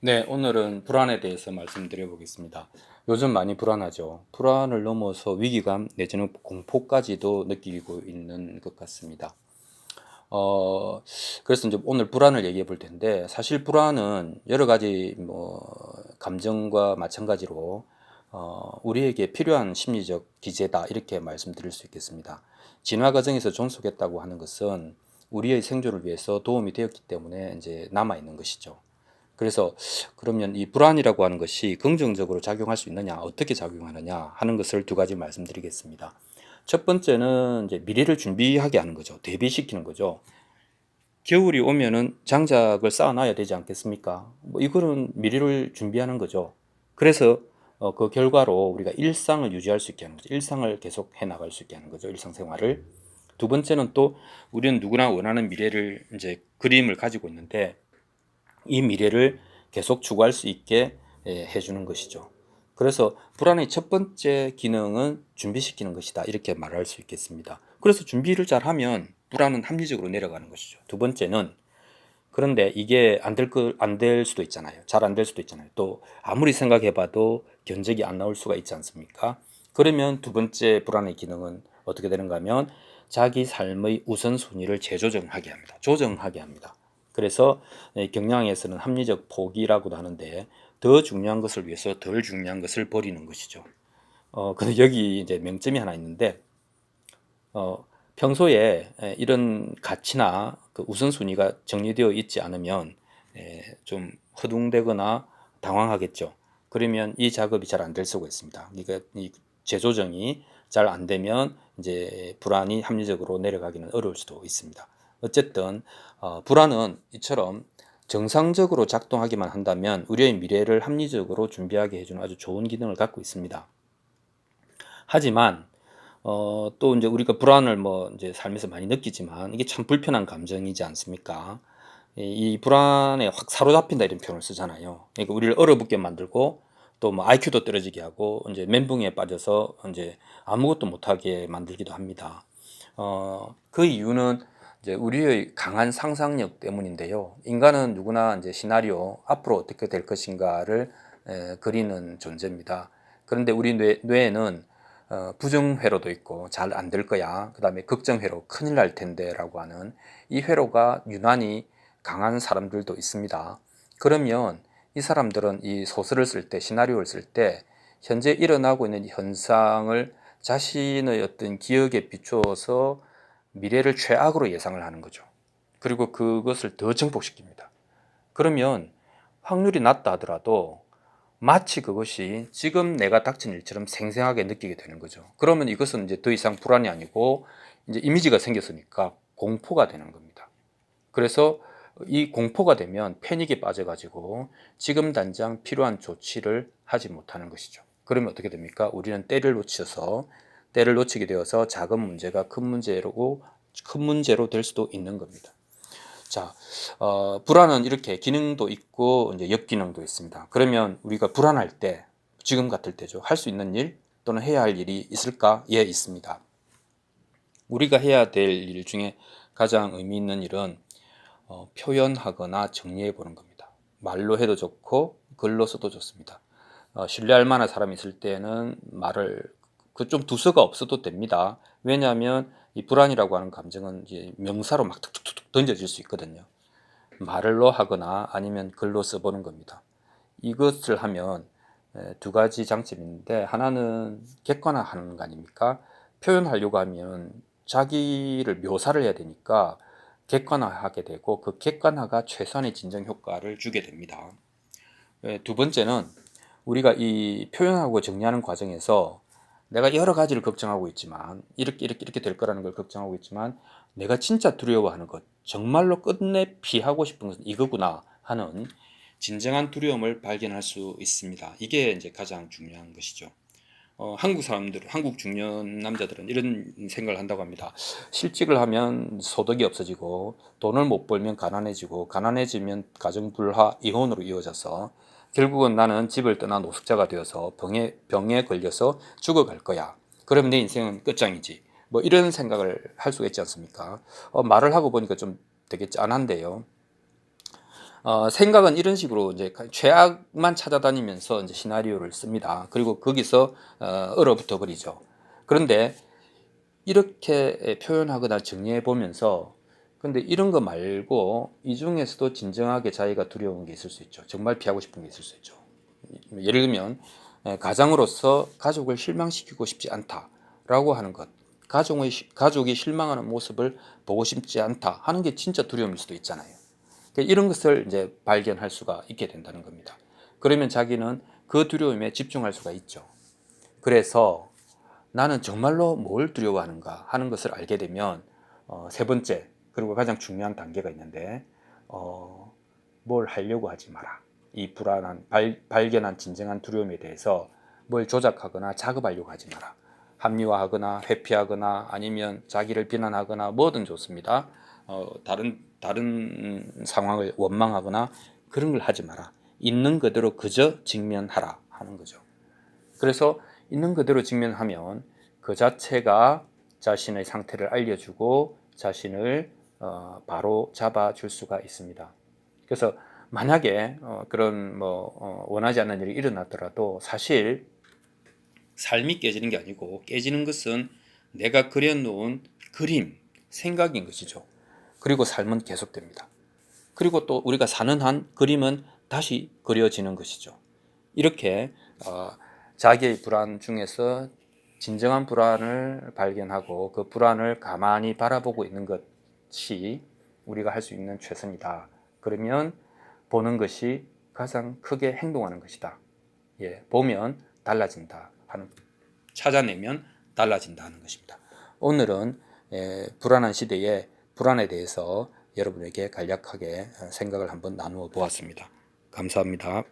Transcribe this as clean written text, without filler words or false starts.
네, 오늘은 불안에 대해서 말씀드려 보겠습니다. 요즘 많이 불안하죠. 불안을 넘어서 위기감 내지는 공포까지도 느끼고 있는 것 같습니다. 어, 그래서 이제 오늘 불안을 얘기해 볼 텐데, 사실 불안은 여러 가지 감정과 마찬가지로 우리에게 필요한 심리적 기제다 이렇게 말씀드릴 수 있겠습니다. 진화 과정에서 존속했다고 하는 것은 우리의 생존을 위해서 도움이 되었기 때문에 이제 남아 있는 것이죠. 그래서 그러면 이 불안이라고 하는 것이 긍정적으로 작용할 수 있느냐, 어떻게 작용하느냐 하는 것을 두 가지 말씀드리겠습니다. 첫 번째는 이제 미래를 준비하게 하는 거죠. 대비시키는 거죠. 겨울이 오면은 장작을 쌓아놔야 되지 않겠습니까? 뭐 이거는 미래를 준비하는 거죠. 그래서 그 결과로 우리가 일상을 유지할 수 있게 하는 거죠. 일상을 계속 해 나갈 수 있게 하는 거죠. 일상생활을. 두 번째는 또 우리는 누구나 원하는 미래를 이제 그림을 가지고 있는데 이 미래를 계속 추구할 수 있게 해주는 것이죠. 그래서 불안의 첫 번째 기능은 준비시키는 것이다. 이렇게 말할 수 있겠습니다. 그래서 준비를 잘 하면 불안은 합리적으로 내려가는 것이죠. 두 번째는 그런데 이게 안 될 수도 있잖아요. 잘 안 될 수도 있잖아요. 또 아무리 생각해봐도 견적이 안 나올 수가 있지 않습니까? 그러면 두 번째 불안의 기능은 어떻게 되는가 하면 자기 삶의 우선순위를 재조정하게 합니다. 조정하게 합니다. 그래서 경영에서는 합리적 포기라고도 하는데 더 중요한 것을 위해서 덜 중요한 것을 버리는 것이죠. 근데 여기 이제 명점이 하나 있는데 평소에 이런 가치나 그 우선순위가 정리되어 있지 않으면 좀 허둥대거나 당황하겠죠. 그러면 이 작업이 잘 안 될 수가 있습니다. 그러니까 이 재조정이 잘 안 되면 이제 불안이 합리적으로 내려가기는 어려울 수도 있습니다. 어쨌든 불안은 이처럼 정상적으로 작동하기만 한다면 우리의 미래를 합리적으로 준비하게 해주는 아주 좋은 기능을 갖고 있습니다. 하지만 또 이제 우리가 불안을 뭐 이제 삶에서 많이 느끼지만 이게 참 불편한 감정이지 않습니까? 이 불안에 확 사로잡힌다 이런 표현을 쓰잖아요. 그러니까 우리를 얼어붙게 만들고 또 뭐 IQ도 떨어지게 하고 이제 멘붕에 빠져서 이제 아무것도 못하게 만들기도 합니다. 그 이유는 이제 우리의 강한 상상력 때문인데요. 인간은 누구나 이제 시나리오 앞으로 어떻게 될 것인가를 그리는 존재입니다. 그런데 우리 뇌에는 부정회로도 있고 잘 안 될 거야. 그 다음에 걱정회로 큰일 날 텐데 라고 하는 이 회로가 유난히 강한 사람들도 있습니다. 그러면 이 사람들은 이 소설을 쓸 때, 시나리오를 쓸 때 현재 일어나고 있는 현상을 자신의 어떤 기억에 비추어서 미래를 최악으로 예상을 하는 거죠. 그리고 그것을 더 증폭시킵니다. 그러면 확률이 낮다 하더라도 마치 그것이 지금 내가 닥친 일처럼 생생하게 느끼게 되는 거죠. 그러면 이것은 이제 더 이상 불안이 아니고 이제 이미지가 생겼으니까 공포가 되는 겁니다. 그래서 이 공포가 되면 패닉에 빠져가지고 지금 당장 필요한 조치를 하지 못하는 것이죠. 그러면 어떻게 됩니까? 우리는 때를 놓치게 되어서 작은 문제가 큰 문제로 될 수도 있는 겁니다. 자, 불안은 이렇게 기능도 있고 이제 역기능도 있습니다. 그러면 우리가 불안할 때, 지금 같을 때죠. 할 수 있는 일 또는 해야 할 일이 있을까? 예, 있습니다. 우리가 해야 될 일 중에 가장 의미 있는 일은 표현하거나 정리해 보는 겁니다. 말로 해도 좋고 글로 써도 좋습니다. 신뢰할 만한 사람이 있을 때는 말을 그 좀 두서가 없어도 됩니다. 왜냐하면 이 불안이라고 하는 감정은 이제 명사로 막 툭툭툭 던져질 수 있거든요. 말로 하거나 아니면 글로 써보는 겁니다. 이것을 하면 두 가지 장점이 있는데 하나는 객관화하는 거 아닙니까? 표현하려고 하면 자기를 묘사를 해야 되니까 객관화하게 되고 그 객관화가 최선의 진정 효과를 주게 됩니다. 두 번째는 우리가 이 표현하고 정리하는 과정에서 내가 여러 가지를 걱정하고 있지만 이렇게 될 거라는 걸 걱정하고 있지만 내가 진짜 두려워하는 것, 정말로 끝내 피하고 싶은 것은 이거구나 하는 진정한 두려움을 발견할 수 있습니다. 이게 이제 가장 중요한 것이죠. 한국 중년 남자들은 이런 생각을 한다고 합니다. 실직을 하면 소득이 없어지고 돈을 못 벌면 가난해지고 가난해지면 가정불화, 이혼으로 이어져서 결국은 나는 집을 떠나 노숙자가 되어서 병에 걸려서 죽어갈 거야. 그러면 내 인생은 끝장이지. 뭐 이런 생각을 할 수가 있지 않습니까? 말을 하고 보니까 좀 되게 짠한데요. 생각은 이런 식으로 이제 최악만 찾아다니면서 이제 시나리오를 씁니다. 그리고 거기서 얼어붙어 버리죠. 그런데 이렇게 표현하거나 정리해 보면서 근데 이런 거 말고 이 중에서도 진정하게 자기가 두려운 게 있을 수 있죠. 정말 피하고 싶은 게 있을 수 있죠. 예를 들면 가장으로서 가족을 실망시키고 싶지 않다라고 하는 것, 가족이 실망하는 모습을 보고 싶지 않다 하는 게 진짜 두려움일 수도 있잖아요. 이런 것을 이제 발견할 수가 있게 된다는 겁니다. 그러면 자기는 그 두려움에 집중할 수가 있죠. 그래서 나는 정말로 뭘 두려워하는가 하는 것을 알게 되면 세 번째 그리고 가장 중요한 단계가 있는데 뭘 하려고 하지 마라. 이 불안한 발견한 진정한 두려움에 대해서 뭘 조작하거나 작업하려고 하지 마라. 합리화하거나 회피하거나 아니면 자기를 비난하거나 뭐든 좋습니다. 다른 상황을 원망하거나 그런 걸 하지 마라. 있는 그대로 그저 직면하라 하는 거죠. 그래서 있는 그대로 직면하면 그 자체가 자신의 상태를 알려주고 자신을 바로 잡아줄 수가 있습니다. 그래서 만약에 그런 원하지 않는 일이 일어났더라도 사실 삶이 깨지는 게 아니고 깨지는 것은 내가 그려놓은 그림, 생각인 것이죠. 그리고 삶은 계속됩니다. 그리고 또 우리가 사는 한 그림은 다시 그려지는 것이죠. 이렇게 자기의 불안 중에서 진정한 불안을 발견하고 그 불안을 가만히 바라보고 있는 것이 우리가 할 수 있는 최선이다. 그러면 보는 것이 가장 크게 행동하는 것이다. 보면 달라진다 하는, 찾아내면 달라진다 하는 것입니다. 오늘은 불안한 시대에 불안에 대해서 여러분에게 간략하게 생각을 한번 나누어 보았습니다. 감사합니다.